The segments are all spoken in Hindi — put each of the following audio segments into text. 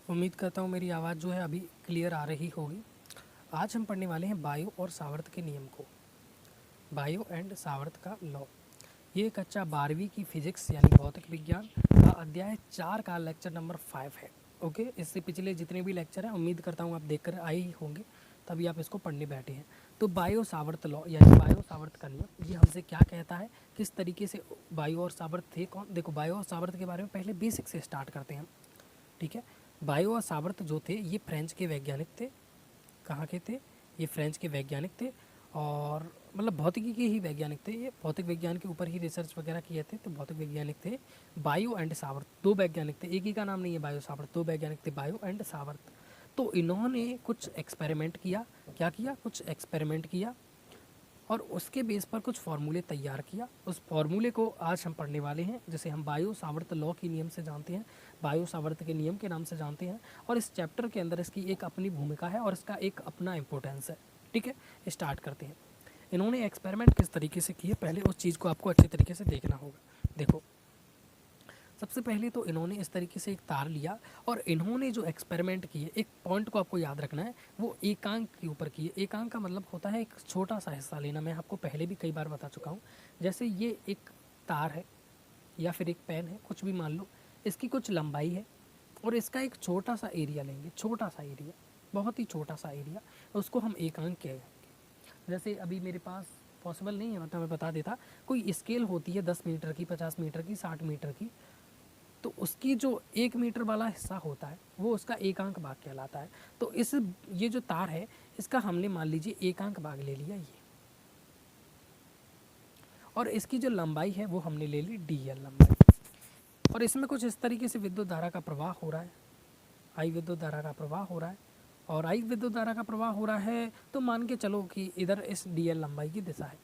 उम्मीद करता हूँ मेरी आवाज़ जो है अभी क्लियर आ रही होगी। आज हम पढ़ने वाले हैं बायो और सावर्त के नियम को। बायो एंड सावर्त का लॉ। ये कक्षा 12वीं की फिजिक्स यानी भौतिक विज्ञान का अध्याय 4 का लेक्चर नंबर 5 है। ओके, इससे पिछले जितने भी लेक्चर हैं उम्मीद करता हूँ आप देखकर आए ही होंगे, तभी आप इसको पढ़ने बैठे हैं। तो बायो सावर्त लॉ यानी बायो सावर्त का नियम, ये हमसे क्या कहता है, किस तरीके से बायो और सावर्त थे कौन। देखो, बायो और सावर्त के बारे में पहले बेसिक से स्टार्ट करते हैं, ठीक है। बायो और सावर्त जो थे ये फ्रेंच के वैज्ञानिक थे। कहाँ के थे? ये फ्रेंच के वैज्ञानिक थे, और मतलब भौतिकी के ही वैज्ञानिक थे। ये भौतिक विज्ञान के ऊपर ही रिसर्च वगैरह किए थे, तो भौतिक वैज्ञानिक थे। बायो एंड सावर्त दो वैज्ञानिक थे, एक ही का नाम नहीं है बायो सावर्त, दो वैज्ञानिक थे बायो एंड सावर्त। तो इन्होंने कुछ एक्सपेरिमेंट किया। क्या किया? कुछ एक्सपेरिमेंट किया और उसके बेस पर कुछ फार्मूले तैयार किया। उस फार्मूले को आज हम पढ़ने वाले हैं, जिसे हम बायो सावर्त लॉ के नियम से जानते हैं, बायो सावर्त के नियम के नाम से जानते हैं। और इस चैप्टर के अंदर इसकी एक अपनी भूमिका है और इसका एक अपना इम्पोर्टेंस है। ठीक है, स्टार्ट करते हैं। इन्होंने एक्सपेरिमेंट किस तरीके से किए, पहले उस चीज़ को आपको अच्छे तरीके से देखना होगा। देखो, सबसे पहले तो इन्होंने इस तरीके से एक तार लिया और इन्होंने जो एक्सपेरिमेंट किए, एक पॉइंट को आपको याद रखना है, वो एकांक के ऊपर किए। एकांक का मतलब होता है एक छोटा सा हिस्सा लेना। मैं आपको पहले भी कई बार बता चुका हूँ। जैसे ये एक तार है या फिर एक पेन है, कुछ भी मान लो, इसकी कुछ लंबाई है और इसका एक छोटा सा एरिया लेंगे, छोटा सा एरिया, बहुत ही छोटा सा एरिया, उसको हम एकांक कहेंगे। जैसे अभी मेरे पास पॉसिबल नहीं है, मतलब मैं बता देता, कोई स्केल होती है 10 मीटर की, 50 मीटर की, 60 मीटर की, तो उसकी जो 1 मीटर वाला हिस्सा होता है वो उसका एकांक भाग कहलाता है। तो ये जो तार है इसका हमने मान लीजिए एकांक भाग ले लिया ये, और इसकी जो लंबाई है वो हमने ले ली dl लंबाई। और इसमें कुछ इस तरीके से विद्युत धारा का प्रवाह हो रहा है, आई विद्युत धारा का प्रवाह हो रहा है, और आई विद्युत धारा का प्रवाह हो रहा है तो मान के चलो कि इधर इस dl लंबाई की दिशा है।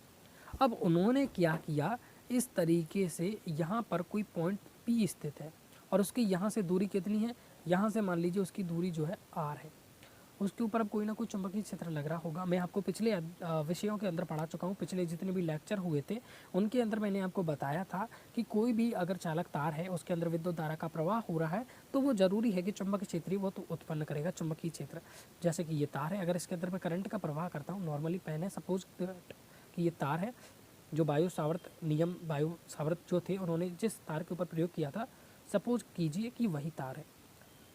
अब उन्होंने क्या किया, इस तरीके से यहाँ पर कोई पॉइंट P स्थित है और उसकी यहाँ से दूरी कितनी है, यहाँ से मान लीजिए उसकी दूरी जो है r है। उसके ऊपर अब कोई ना कोई चुंबकीय क्षेत्र लग रहा होगा। मैं आपको पिछले विषयों के अंदर पढ़ा चुका हूँ, पिछले जितने भी लेक्चर हुए थे उनके अंदर मैंने आपको बताया था कि कोई भी अगर चालक तार है उसके अंदर विद्युत धारा का प्रवाह हो रहा है तो वो जरूरी है कि चुंबकीय क्षेत्र वो तो उत्पन्न करेगा, चुंबकीय क्षेत्र। जैसे कि ये तार है, अगर इसके अंदर मैं करंट का प्रवाह करता हूँ, नॉर्मली पेन है, सपोज कि ये तार है, जो बायो सावर्त नियम, बायो सावर्त जो थे उन्होंने जिस तार के ऊपर प्रयोग किया था, सपोज कीजिए कि वही तार है।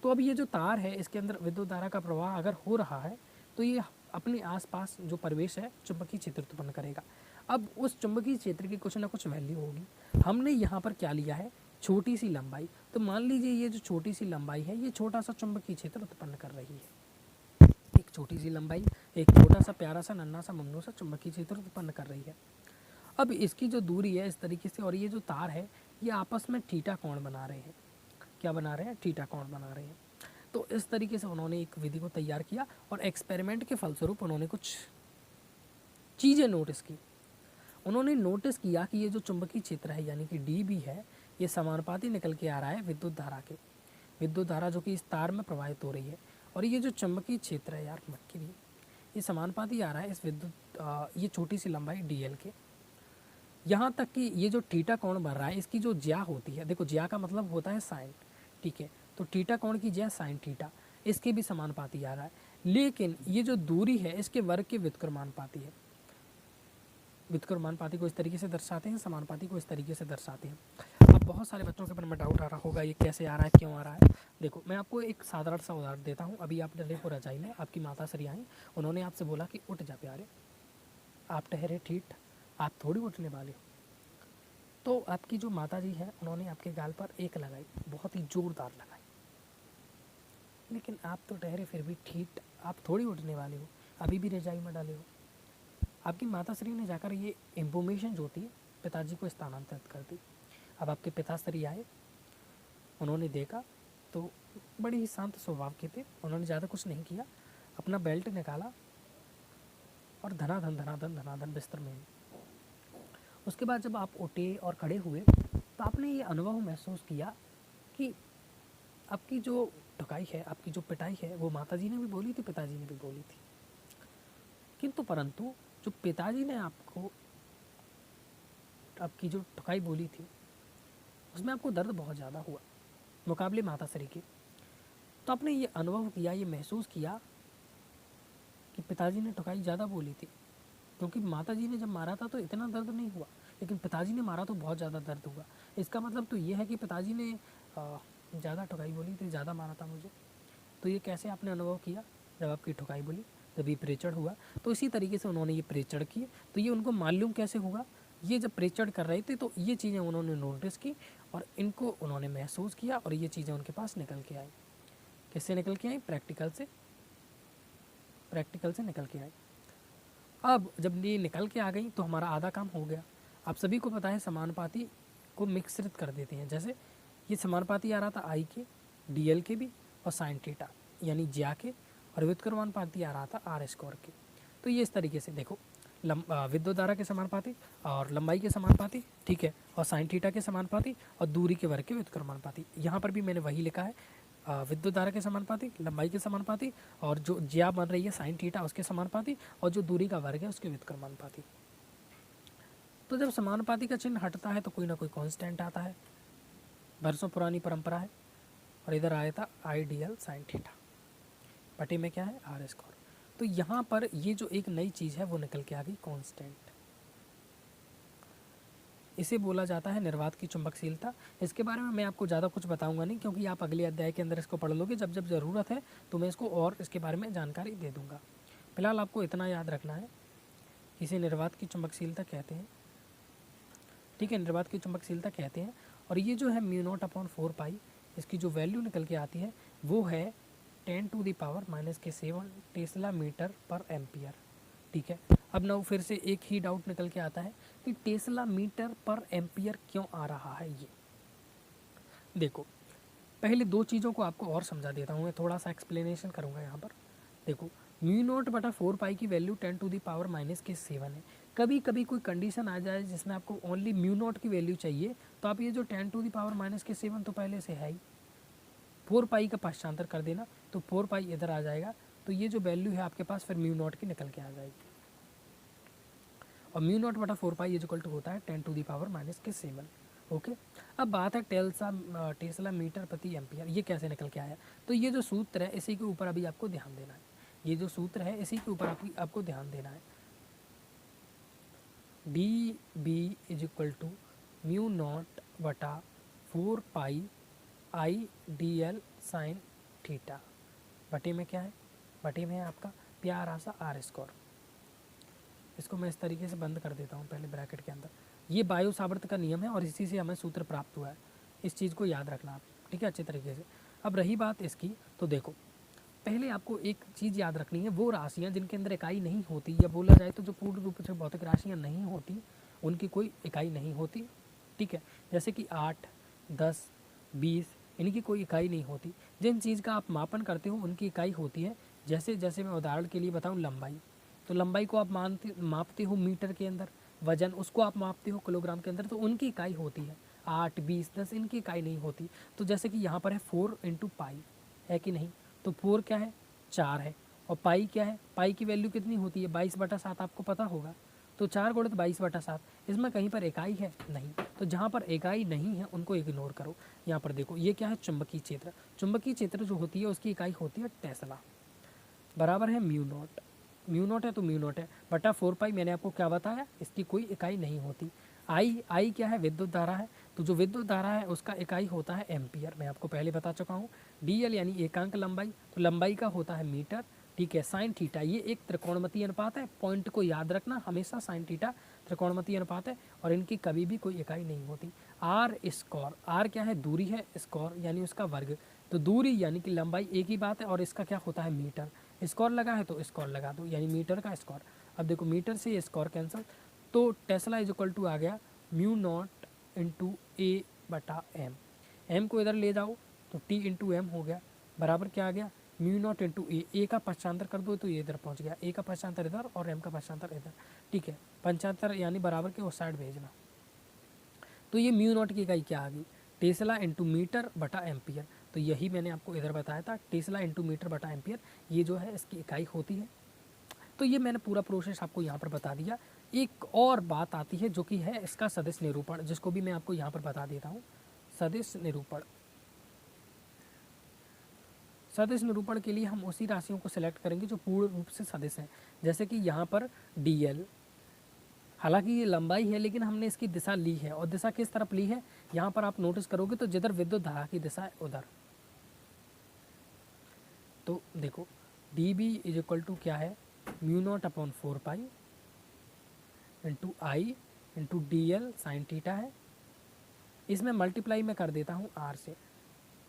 तो अब ये जो तार है इसके अंदर विद्युत धारा का प्रवाह अगर हो रहा है तो ये अपने आसपास जो परिवेश है चुंबकीय क्षेत्र उत्पन्न करेगा। अब उस चुंबकीय क्षेत्र की कुछ ना कुछ वैल्यू होगी। हमने यहाँ पर क्या लिया है, छोटी सी लंबाई। तो मान लीजिए ये जो छोटी सी लंबाई है ये छोटा सा चुंबकीय क्षेत्र उत्पन्न कर रही है। एक छोटी सी लंबाई, एक छोटा सा प्यारा सा नन्हा सा मुन्नू सा चुंबकीय क्षेत्र उत्पन्न कर रही है। अब इसकी जो दूरी है इस तरीके से, और ये जो तार है ये आपस में थीटा कोण बना रहे हैं। क्या बना रहे हैं? थीटा कोण बना रहे हैं। तो इस तरीके से उन्होंने एक विधि को तैयार किया और एक्सपेरिमेंट के फलस्वरूप उन्होंने कुछ चीज़ें नोटिस की। उन्होंने नोटिस किया कि ये जो चुंबकीय क्षेत्र है यानी कि डी बी है, ये समानुपाती निकल के आ रहा है विद्युत धारा के, विद्युत धारा जो कि इस तार में प्रवाहित हो रही है। और ये जो चुंबकीय क्षेत्र है, यार मक्की भी, ये समानुपाती आ रहा है इस विद्युत ये छोटी सी लंबाई डी एल के। यहाँ तक कि ये जो थीटा कोण बन रहा है इसकी जो ज्या होती है, देखो ज्या का मतलब होता है साइन, ठीक है, तो थीटा कोण की ज्या साइन थीटा, इसके भी समानुपाती आ रहा है। लेकिन ये जो दूरी है इसके वर्ग के व्युत्क्रमानुपाती है। व्युत्क्रमानुपाती को इस तरीके से दर्शाते हैं, समानुपाती को इस तरीके से दर्शाते हैं। अब बहुत सारे बच्चों के मन में डाउट आ रहा होगा ये कैसे आ रहा है, क्यों आ रहा है। देखो, मैं आपको एक साधारण सा उदाहरण देता हूँ। अभी आप डले हो रजाई में, आपकी माता श्री आई, उन्होंने आपसे बोला कि उठ जा प्यारे, आप ठहरे ठीक, आप थोड़ी उठने वाले हो। तो आपकी जो माता जी है उन्होंने आपके गाल पर एक लगाई, बहुत ही जोरदार लगाई, लेकिन आप तो ठहरे फिर भी ठीक, आप थोड़ी उठने वाले हो, अभी भी रजाई में डाले हो। आपकी माता श्री ने जाकर ये इंफॉर्मेशन जो थी पिताजी को स्थानांतरित कर दी। अब आपके पिताश्री आए, उन्होंने देखा तो बड़े ही शांत स्वभाव के थे। उन्होंने ज़्यादा कुछ नहीं किया, अपना बेल्ट निकाला और धनाधन धनाधन धनाधन बिस्तर में। उसके बाद जब आप उठे और खड़े हुए तो आपने ये अनुभव महसूस किया कि आपकी जो ठुकाई है, आपकी जो पिटाई है, वो माताजी ने भी बोली थी, पिताजी ने भी बोली थी, किंतु परंतु जो पिताजी ने आपको आपकी जो ठुकाई बोली थी उसमें आपको दर्द बहुत ज़्यादा हुआ मुकाबले माताश्री के। तो आपने ये अनुभव किया, ये महसूस किया कि पिताजी ने ठुकाई ज़्यादा बोली थी, क्योंकि माता जी ने जब मारा था तो इतना दर्द नहीं हुआ, लेकिन पिताजी ने मारा तो बहुत ज़्यादा दर्द हुआ। इसका मतलब तो ये है कि पिताजी ने ज़्यादा ठुकाई बोली थी, ज़्यादा मारा था मुझे। तो ये कैसे आपने अनुभव किया? जब आपकी ठुकाई बोली, जब ये प्रेचड़ हुआ, तो इसी तरीके से उन्होंने ये प्रेचड़ किए। तो ये उनको मालूम कैसे होगा? ये जब प्रेचड़ कर रहे थे तो ये चीज़ें उन्होंने नोटिस की और इनको उन्होंने महसूस किया और ये चीज़ें उनके पास निकल के आई। किससे निकल के आई? प्रैक्टिकल से निकल के आई। अब जब ये निकल के आ गई तो हमारा आधा काम हो गया। आप सभी को पता है समानुपाती को मिश्रित कर देते हैं। जैसे ये समानुपाती आ रहा था आई के, डीएल के भी और साइन थीटा यानी ज्या के, और व्युत्क्रमानुपाती आ रहा था आर स्क्वायर के। तो ये इस तरीके से देखो, विद्युत धारा के समानुपाती और लंबाई के समानुपाती, ठीक है, और साइन थीटा के समानुपाती और दूरी के वर्ग के व्युत्क्रमानुपाती। यहाँ पर भी मैंने वही लिखा है, विद्युत धारा के समानुपाती, लंबाई के समानुपाती, और जो ज्या बन रही है साइन थीटा उसके समानुपाती, और जो दूरी का वर्ग है उसके व्युत्क्रमानुपाती। तो जब समानुपाती का चिन्ह हटता है तो कोई ना कोई कांस्टेंट आता है, वर्षों पुरानी परंपरा है। और इधर आया था I D L sine theta, बटे में क्या है? R square. तो यहाँ पर ये जो एक नई चीज़ है वो निकल के आ गई, कांस्टेंट। इसे बोला जाता है निर्वात की चुंबकशीलता। इसके बारे में मैं आपको ज़्यादा कुछ बताऊंगा नहीं, क्योंकि आप अगले अध्याय के अंदर इसको पढ़ लोगे। जब जब ज़रूरत है तो मैं इसको और इसके बारे में जानकारी दे दूंगा। फिलहाल आपको इतना याद रखना है, इसे निर्वात की चुंबकशीलता कहते हैं, ठीक है, निर्वात की चुंबकशीलता कहते हैं। और ये जो है म्यू नॉट अपॉन 4 पाई, इसकी जो वैल्यू निकल के आती है वो है 10⁻⁻7 टेस्ला मीटर पर एम्पियर, ठीक है। अब ना फिर से एक ही डाउट निकल के आता है कि टेस्ला मीटर पर एम्पियर क्यों आ रहा है। ये देखो, पहले दो चीज़ों को आपको और समझा देता हूँ, मैं थोड़ा सा एक्सप्लेनेशन करूँगा यहाँ पर। देखो, म्यू नॉट बटा 4 पाई की वैल्यू 10⁻⁻7 है। कभी कभी कोई कंडीशन आ जाए जिसमें आपको ओनली म्यू नॉट की वैल्यू चाहिए, तो आप ये जो 10⁻⁻7 तो पहले से है ही, 4 पाई का पाश्चांतर कर देना तो 4 पाई इधर आ जाएगा। तो ये जो वैल्यू है आपके पास फिर म्यू नॉट की निकल के आ जाएगी। और म्यू नॉट बटा 4 पाई इक्वल टू होता है 10⁻⁻7। ओके, अब बात है टेस्ला मीटर प्रति एम्पियर, ये कैसे निकल के आया। तो ये जो सूत्र है इसी के ऊपर अभी आपको ध्यान देना है, ये जो सूत्र है इसी के ऊपर आपको ध्यान देना है। D B is equal to mu naught बटा 4 pi I D L sine theta, बटे में क्या है? बटे में है आपका प्यारा सा आर स्क्वायर। इसको मैं इस तरीके से बंद कर देता हूँ पहले ब्रैकेट के अंदर। ये बायो सावर्त का नियम है और इसी से हमें सूत्र प्राप्त हुआ है, इस चीज़ को याद रखना आप, ठीक है, अच्छे तरीके से। अब रही बात इसकी, तो देखो पहले आपको एक चीज़ याद रखनी है, वो राशियाँ जिनके अंदर इकाई नहीं होती, या बोला जाए तो जो पूर्ण रूप से भौतिक राशियाँ नहीं होती उनकी कोई इकाई नहीं होती, ठीक है। जैसे कि 8, 10, 20 इनकी कोई इकाई नहीं होती। जिन चीज़ का आप मापन करते हो उनकी इकाई होती है। जैसे जैसे मैं उदाहरण के लिए बताऊँ, लंबाई, तो लंबाई को आप मापते हो मीटर के अंदर, वजन उसको आप मापते हो किलोग्राम के अंदर, तो उनकी इकाई होती है। 8, 20, 10 इनकी इकाई नहीं होती। तो जैसे कि यहाँ पर है 4 इंटू पाई, है कि नहीं? तो 4 क्या है? 4 है। और पाई क्या है? पाई की वैल्यू कितनी होती है? 22/7, आपको पता होगा। तो 4 गुणित 22/7, इसमें कहीं पर इकाई है? नहीं। तो जहाँ पर इकाई नहीं है उनको इग्नोर करो। यहाँ पर देखो, ये क्या है? चुंबकीय क्षेत्र। चुंबकीय क्षेत्र जो होती है उसकी इकाई होती है टेस्ला, बराबर है म्यू नॉट। म्यू नॉट है तो म्यू नॉट है, बटा 4 पाई मैंने आपको क्या बताया, इसकी कोई इकाई नहीं होती। आई क्या है? विद्युत धारा है। तो जो विद्युत धारा है उसका इकाई होता है एम्पियर, मैं आपको पहले बता चुका हूँ। डीएल यानी एकांक लंबाई, तो लंबाई का होता है मीटर, ठीक है। साइन थीटा ये एक त्रिकोणमितीय अनुपात है, पॉइंट को याद रखना हमेशा, साइन थीटा त्रिकोणमितीय अनुपात है और इनकी कभी भी कोई इकाई नहीं होती। आर स्क्वायर, आर क्या है? दूरी है, स्क्वायर यानी उसका वर्ग। तो दूरी यानी कि लंबाई एक ही बात है, और इसका क्या होता है? मीटर। स्क्वायर लगा है तो स्क्वायर लगा दो, यानी मीटर का स्क्वायर। अब देखो मीटर से ये स्क्वायर कैंसिल, तो टेस्ला इज इक्वल टू आ गया म्यू नॉट इंटू ए बटा एम। एम को इधर ले जाओ तो टी इंटू एम हो गया, बराबर क्या आ गया? म्यू नॉट इंटू ए का पक्षांतर कर दो तो ये इधर पहुंच गया, ए का पक्षांतर इधर और एम का पक्षांतर इधर, ठीक है। पंचांतर यानी बराबर के उस साइड भेजना। तो ये म्यू नॉट की इकाई क्या आ गई? टेस्ला इंटू मीटर बटा एम्पियर। तो यही मैंने आपको इधर बताया था, टेस्ला इंटू मीटर बटा एम्पियर, ये जो है इसकी इकाई होती है। तो ये मैंने पूरा प्रोसेस आपको यहाँ पर बता दिया। एक और बात आती है जो कि है इसका सदिश निरूपण, जिसको भी मैं आपको यहाँ पर बता देता हूँ। सदिश निरूपण, सदिश निरूपण के लिए हम उसी राशियों को सिलेक्ट करेंगे जो पूर्ण रूप से सदिश हैं। जैसे कि यहाँ पर dl, हालांकि ये लंबाई है लेकिन हमने इसकी दिशा ली है, और दिशा किस तरफ ली है यहाँ पर आप नोटिस करोगे तो जिधर विद्युत धारा की दिशा है उधर। तो देखो dB इज इक्वल टू क्या है, mu naught upon 4 pi into I into D L sine theta है। इसमें मल्टीप्लाई मैं कर देता हूँ r से,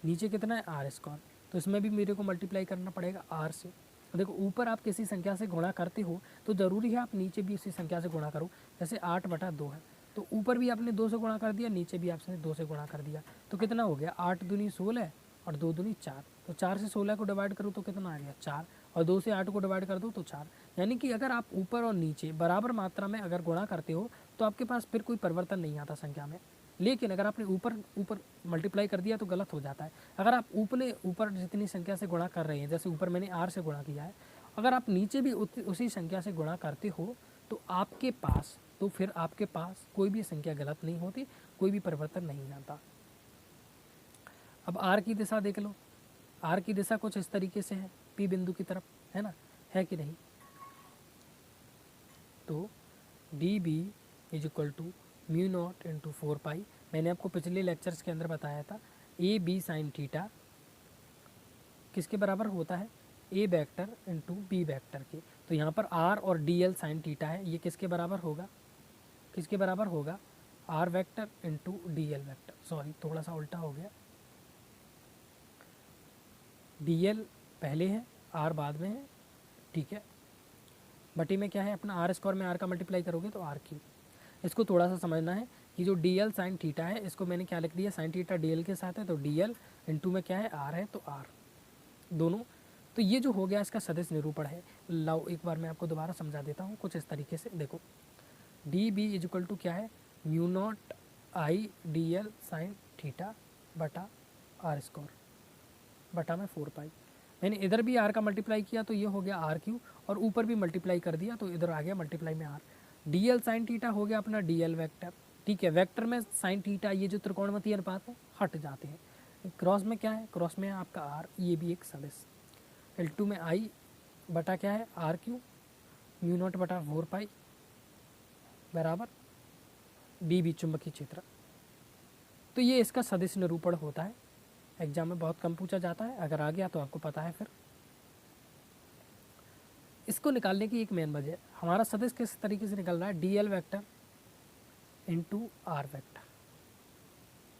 नीचे कितना है r स्क्वायर, तो इसमें भी मेरे को मल्टीप्लाई करना पड़ेगा r से। देखो ऊपर आप किसी संख्या से गुणा करते हो तो ज़रूरी है आप नीचे भी उसी संख्या से गुणा करो। जैसे 8/2 है तो ऊपर भी आपने 2 से गुणा कर दिया, नीचे भी आपने 2 से गुणा कर दिया, तो कितना हो गया 8 दूनी 16 और 2 दूनी 4। तो 4 से 16 को डिवाइड करो तो कितना आ गया 4, और 2 से 8 को डिवाइड कर दो तो 4। यानी कि अगर आप ऊपर और नीचे बराबर मात्रा में अगर गुणा करते हो तो आपके पास फिर कोई परिवर्तन नहीं आता संख्या में। लेकिन अगर आपने ऊपर ऊपर मल्टीप्लाई कर दिया तो गलत हो जाता है। अगर आप ऊपर जितनी संख्या से गुणा कर रहे हैं, जैसे ऊपर मैंने r से गुणा किया है, अगर आप नीचे भी उसी संख्या से गुणा करते हो तो फिर आपके पास कोई भी संख्या गलत नहीं होती, कोई भी परिवर्तन नहीं आता। अब r की दिशा देख लो, r की दिशा कुछ इस तरीके से है, P बिंदु की तरफ, है ना, है कि नहीं। तो dB is equal to mu not into 4 pi, मैंने आपको पिछले लेक्चर्स के अंदर बताया था ए बी साइन थीटा किसके बराबर होता है, ए वेक्टर इंटू बी वेक्टर के। तो यहाँ पर आर और डी एल साइन थीटा है, ये किसके बराबर होगा, किसके बराबर होगा, R vector into D L vector. Sorry थोड़ा सा उल्टा हो गया, डी एल पहले है आर बाद में है, ठीक है। बटी में क्या है अपना आर स्क्वायर में आर का मल्टीप्लाई करोगे तो आर क्यूब। इसको थोड़ा सा समझना है कि जो डी एल साइन थीटा है इसको मैंने क्या लिख दिया, साइन थीटा डी एल के साथ है तो डी एल इंटू में क्या है आर है तो आर दोनों। तो ये जो हो गया इसका सदिश निरूपण है। लाओ एक बार मैं आपको दोबारा समझा देता हूँ कुछ इस तरीके से। देखो D B is equal to क्या है, mu not I D L sine theta बटा आर स्क्वायर बटा में 4 पाई। मैंने इधर भी आर का मल्टीप्लाई किया तो ये हो गया आर क्यू, और ऊपर भी मल्टीप्लाई कर दिया तो इधर आ गया मल्टीप्लाई में R. D L sine theta हो गया अपना डी एल वैक्टर, ठीक है। वेक्टर में साइन थीटा ये जो त्रिकोणमितीय अनुपात है हट जाते हैं। क्रॉस में क्या है, क्रॉस में आपका आर, ये भी एक सदिश। L2 में आई बटा क्या है आर क्यू म्यू नॉट बटा 4 पाई बराबर डी बी चुंबकीय क्षेत्र। तो ये इसका सदिश निरूपण होता है। एग्जाम में बहुत कम पूछा जाता है, अगर आ गया तो आपको पता है। फिर इसको निकालने की एक मेन वजह, हमारा सदिश किस तरीके से निकल रहा है, D L vector into R vector.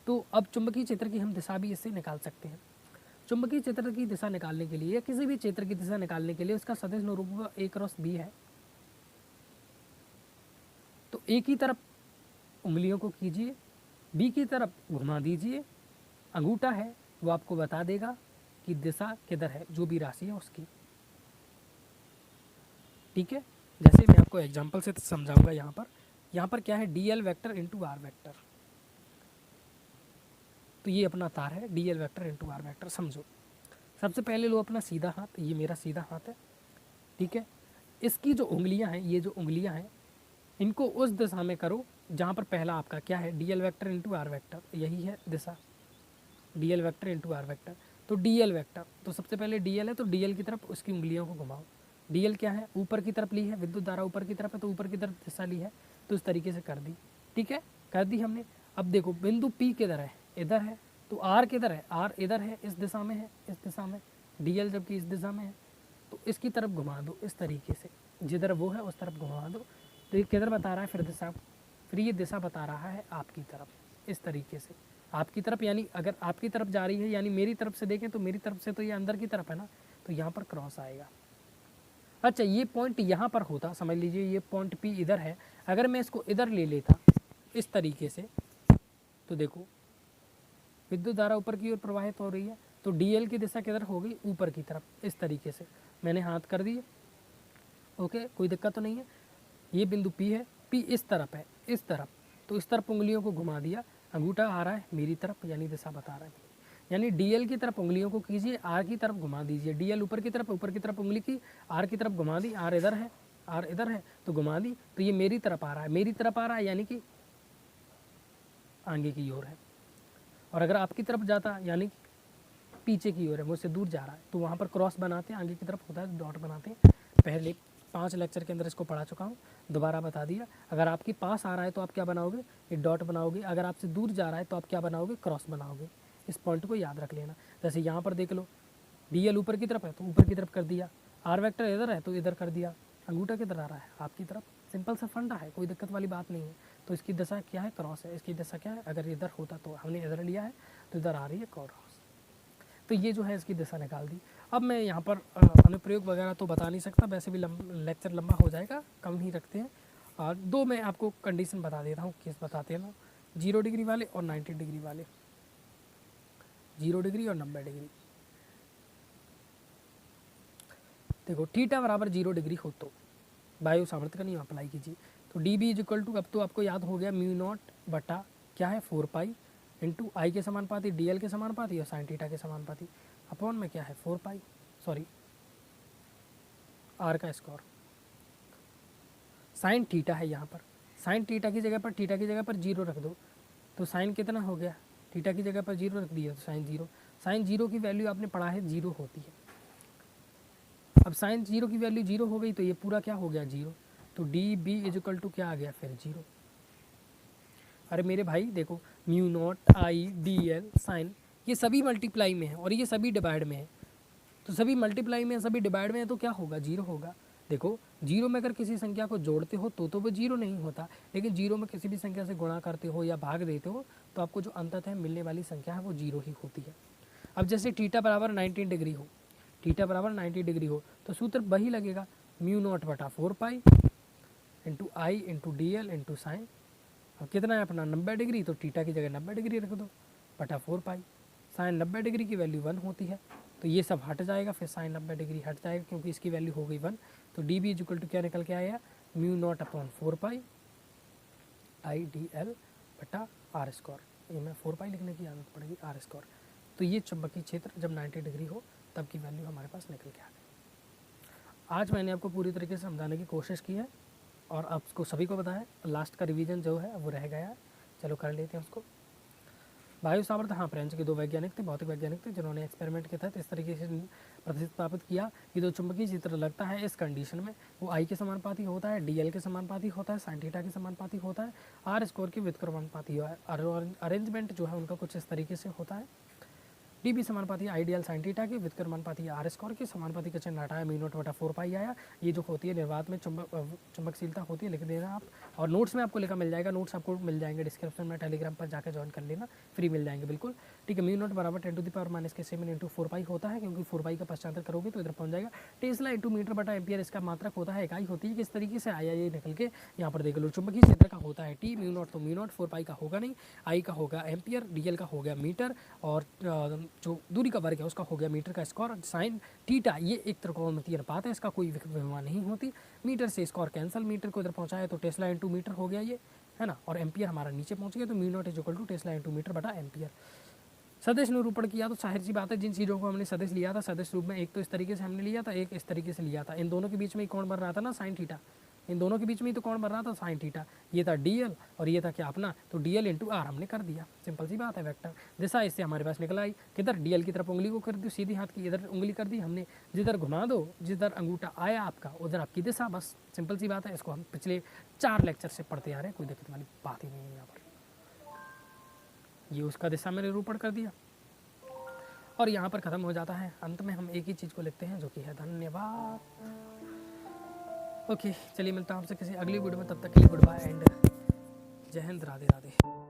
तो अब चुंबकीय क्षेत्र की हम दिशा भी इससे निकाल सकते हैं। चुंबकीय क्षेत्र की दिशा निकालने के लिए या किसी भी क्षेत्र की दिशा निकालने के लिए उसका सदिश निरूपण ए क्रॉस बी है। तो ए की तरफ उंगलियों को कीजिए, बी की तरफ घुमा दीजिए, अंगूठा है वो आपको बता देगा कि दिशा किधर है, जो भी राशि है उसकी, ठीक है। जैसे मैं आपको एग्जांपल से समझाऊंगा। यहाँ पर क्या है, D L vector into R vector. तो ये अपना तार है D L vector into R vector. समझो, सबसे पहले लो अपना सीधा हाथ, ये मेरा सीधा हाथ है, ठीक है। इसकी जो उंगलियां हैं, ये जो उंगलियां हैं, इनको उस दिशा में करो जहाँ पर पहला आपका क्या है, D L vector into R vector, यही है दिशा, D L vector into R vector. तो डी एल वैक्टर, तो सबसे पहले डी एल है तो डी एल की तरफ उसकी उंगलियों को घुमाओ। डी एल क्या है, ऊपर की तरफ ली है, विद्युत धारा ऊपर की तरफ है तो ऊपर की तरफ दिशा ली है, तो इस तरीके से कर दी, ठीक है, कर दी हमने। अब देखो बिंदु पी किधर है, इधर है, तो आर किधर है, आर इधर है, इस दिशा में है, इस दिशा में, डी एल जबकि इस दिशा में है, तो इसकी तरफ घुमा दो इस तरीके से, जिधर वो है उस तरफ घुमा दो। तो ये किधर बता रहा है फिर दिशा, फिर ये दिशा बता रहा है आपकी तरफ, इस तरीके से आपकी तरफ। यानी अगर आपकी तरफ जा रही है, यानी मेरी तरफ से देखें तो मेरी तरफ से तो ये अंदर की तरफ है ना, तो यहाँ पर क्रॉस आएगा। अच्छा, ये पॉइंट यहाँ पर होता, समझ लीजिए ये पॉइंट पी इधर है, अगर मैं इसको इधर ले लेता इस तरीके से, तो देखो विद्युत धारा ऊपर की ओर प्रवाहित हो रही है, तो डीएल की दिशा किधर हो गई, ऊपर की तरफ, इस तरीके से मैंने हाथ कर दिए, ओके, कोई दिक्कत तो नहीं है। ये बिंदु पी है, पी इस तरफ है, इस तरफ, तो इस तरफ उंगलियों को घुमा दिया, अंगूठा आ रहा है मेरी तरफ, यानी दिशा बता रहा है। यानी डीएल की तरफ उंगलियों को कीजिए, आर की तरफ घुमा दीजिए, डीएल ऊपर की तरफ उंगली की, आर की तरफ घुमा दी, आर इधर है, आर इधर है तो घुमा दी, तो ये मेरी तरफ आ रहा है, मेरी तरफ आ रहा है यानी कि आगे की ओर है। और अगर आपकी तरफ जाता यानी पीछे की ओर है, मुझसे दूर जा रहा है, तो वहाँ पर क्रॉस बनाते हैं, आगे की तरफ होता है डॉट बनाते हैं। पहले 5 लेक्चर के अंदर इसको पढ़ा चुका हूँ, दोबारा बता दिया। अगर आपके पास आ रहा है तो आप क्या बनाओगे, ये डॉट बनाओगे। अगर आपसे दूर जा रहा है तो आप क्या बनाओगे, क्रॉस बनाओगे। इस पॉइंट को याद रख लेना। जैसे यहाँ पर देख लो, डी एल ऊपर की तरफ है तो ऊपर की तरफ कर दिया, आर वेक्टर इधर है तो इधर कर दिया, अंगूठा किधर आ रहा है, आपकी तरफ। सिंपल सा फंडा है, कोई दिक्कत वाली बात नहीं है। तो इसकी दशा क्या है, क्रॉस है। इसकी दशा क्या है, अगर इधर होता तो हमने इधर लिया है तो इधर आ रही है क्रॉस। तो ये जो है इसकी दिशा निकाल दी। अब मैं यहाँ पर अनुप्रयोग वगैरह तो बता नहीं सकता, वैसे भी लेक्चर लंबा हो जाएगा, कम ही रखते हैं। और 2 मैं आपको कंडीशन बता देता हूँ, केस बताते हैं ना, 0 डिग्री वाले और 90 डिग्री वाले, 0 डिग्री और 90 डिग्री। देखो थीटा बराबर 0 डिग्री हो तो वायु सामर्थ्य का नियम अप्लाई कीजिए। तो D B is equal to, अब तो आपको याद हो गया, म्यू नॉट बटा क्या है 4 पाई इंटू आई के समानुपाती, डी एल के समानुपाती और साइन थीटा के समानुपाती, अपॉन में क्या है 4 पाई, सॉरी आर का स्क्वायर। साइन थीटा है यहाँ पर, साइन थीटा की जगह पर, थीटा की जगह पर 0 रख दो, तो साइन कितना हो गया, थीटा की जगह पर 0 रख दिया तो साइन 0। साइन 0 की वैल्यू आपने पढ़ा है 0 होती है। अब साइन 0 की वैल्यू 0 हो गई तो ये पूरा क्या हो गया 0। तो D B is equal to क्या आ गया फिर 0। अरे मेरे भाई देखो, mu not I D L sine, ये सभी मल्टीप्लाई में है और ये सभी डिवाइड में है। तो सभी मल्टीप्लाई में है, सभी डिवाइड में है, तो क्या होगा 0 होगा। देखो 0 में अगर किसी संख्या को जोड़ते हो तो वो 0 नहीं होता, लेकिन 0 में किसी भी संख्या से गुणा करते हो या भाग देते हो तो आपको जो अंततः मिलने वाली संख्या है वो 0 ही होती है। अब जैसे थीटा बराबर 90 डिग्री हो, थीटा बराबर 90 डिग्री हो तो सूत्र वही लगेगा, म्यू नॉट बटा 4 pi into I into D L into sine. अब कितना है अपना 90 डिग्री, तो थीटा की जगह 90 डिग्री रख दो बटा 4 पाई। साइन 90 डिग्री की वैल्यू 1 होती है, तो ये सब हट जाएगा, फिर साइन 90 डिग्री हट जाएगा क्योंकि इसकी वैल्यू हो गई 1। तो डी बी इक्वल टू क्या निकल के आया, mu naught upon 4 pi I D L बटा आर स्क्वायर। ये मैं 4 पाई लिखने की आदत पड़ेगी, आर स्क्वायर। तो ये चुंबकीय क्षेत्र जब 90 डिग्री हो तब की वैल्यू हमारे पास निकल के आ गई। आज मैंने आपको पूरी तरीके से समझाने की कोशिश की है और आपको सभी को बताया। लास्ट का रिवीजन जो है वो रह गया है, चलो कर लेते हैं उसको। वायु सामर्थ्य, हाँ फ्रेंच के 2 वैज्ञानिक थे, भौतिक वैज्ञानिक थे, जिन्होंने एक्सपेरिमेंट के तहत इस तरीके से प्रतिस्थापित किया कि जो चुंबकीय क्षेत्र लगता है इस कंडीशन में वो आई के समानुपाती होता है, डी एल के समानुपाती होता है, साइन थीटा के समानुपाती होता है, आर स्क्वायर के व्युत्क्रमानुपाती है। अरेंजमेंट जो है उनका कुछ इस तरीके से होता है, डी बी समानुपाती आइडियल साइन थीटा के, व्युत्क्रमानुपाती आर स्क्वायर के, समानुपाती का चिन्ह हटाया, म्यू नॉट बटा 4 पाई आया। ये जो होती है निर्वात में चुंबकशीलता होती है, लिख देना आप। और नोट्स में आपको लिखा मिल जाएगा, नोट्स आपको मिल जाएंगे डिस्क्रिप्शन में, टेलीग्राम पर जाकर ज्वाइन कर लेना, फ्री मिल जाएंगे बिल्कुल, ठीक है। म्यू नॉट बराबर 10⁻⁷ इंटू 4 पाई होता है, क्योंकि 4 पाई का पश्चांतर करोगे तो इधर पहुंच जाएगा। टेस्ला इंटू मीटर बटा एम्पियर इसका मात्रक होता है, इकाई होती है। किस तरीके से आया ये निकल के यहाँ पर देख लो, चुंबकीय क्षेत्र का होता है टी, म्यू नॉट तो म्यू नॉट, 4 पाई का होगा नहीं, आई का होगा एम्पियर, डी एल का हो गया मीटर, और जो दूरी का वर्ग है उसका हो गया मीटर का स्क्वायर। साइन थीटा ये एक त्रिकोणमितीय अनुपात है, इसका कोई विमा नहीं होती। मीटर से स्क्वायर कैंसल, मीटर को इधर पहुंचाया तो टेस्ला इंटू मीटर हो गया ये, है ना, और एम्पियर हमारा नीचे पहुंच गया, तो mu not is equal to tesla into meter बटा एम्पियर। सदिश निरूपण किया तो जाहिर सी बात है, जिन चीज़ों को हमने सदिश लिया था सदिश रूप में, एक तो इस तरीके से हमने लिया था, एक इस तरीके से लिया था, इन दोनों के बीच में कौन बन रहा था ना, साइन थीटा, इन दोनों के बीच में तो कौन बन रहा था, साइन थीटा। ये था डी एल और ये था क्या अपना, तो डी एल इंटू आर हमने कर दिया, सिंपल सी बात है। वेक्टर दिशा इससे हमारे पास निकल आई, किधर डी एल की तरफ उंगली को कर दी, सीधी हाथ की इधर उंगली कर दी हमने, जिधर घुमा दो जिधर अंगूठा आया आपका उधर आपकी दिशा, बस सिंपल सी बात है। इसको हम पिछले 4 लेक्चर से पढ़ते आ रहे हैं, कोई दिक्कत वाली बात ही नहीं है यहाँ पर। ये उसका दिशा में निरूपण कर दिया और यहाँ पर ख़त्म हो जाता है। अंत में हम एक ही चीज़ को लिखते हैं जो कि है धन्यवाद। ओके चलिए, मिलता हूँ आपसे किसी अगली वीडियो में, तब तक के लिए गुड बाय एंड जय हिंद, राधे राधे।